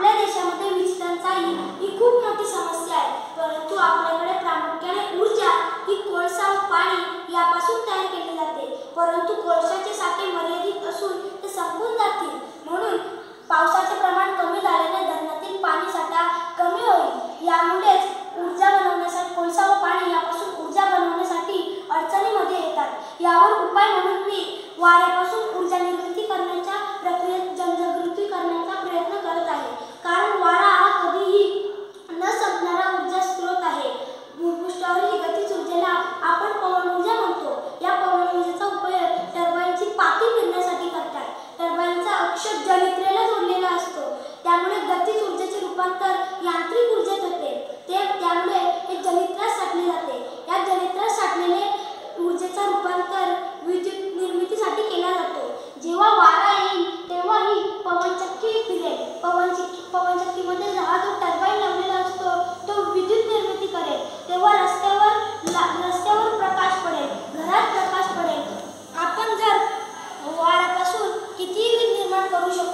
आपल्या देशामध्ये वीज टंचाई ही खूप मोठी समस्या आहे, परंतु आपल्याकडे प्रामुख्याने ऊर्जा ही कोळसा व पाणी यापासून तयार केली जाते. परंतु कोळशाचे साठे मर्यादित असून ते संपून जातील. म्हणून पावसाचे प्रमाण कमी झाल्याने धरणातील पाणी साठा कमी होईल. यामुळेच ऊर्जा बनवण्यासाठी कोळसा व पाणी यापासून ऊर्जा बनवण्यासाठी अडचणीमध्ये येतात. यावर उपाय म्हणून मी वाऱ्यापासून ऊर्जा निर्मिती करण्याच्या प्रक्रियेत जनजागृती करण्याचा प्रयत्न करत आहे. कारण वारा हा कधीही न संपणारा ऊर्जा स्रोत आहे. भूपृष्ठावरील गतिज ऊर्जेला आपण पवन ऊर्जा म्हणतो. या पवन ऊर्जेचा उपयोग टर्बाईनची पाती फिरण्यासाठी करतात. टर्बाईनचा अक्ष जनित्रेला जोडलेला असतो, त्यामुळे गतिज ऊर्जेचे रूपांतर यांत्रिक ऊर्जेत होते. त्यामुळे हे जनित्रात साठले जाते. या जनित्रात साठलेले ऊर्जेचा रूपांतर विद्युत निर्मितीसाठी केला जातो. जेव्हा वारा येईल तेव्हा ही पवनचक्की फिरेल. पवनचक्कीमध्ये हा जो टर्बाईन लावलेला असतो तो विद्युत निर्मिती करेल. तेव्हा रस्त्यावर प्रकाश पडेल, घरात प्रकाश पडेल. आपण जर वाऱ्यापासून कितीही वीज निर्माण करू शकतो.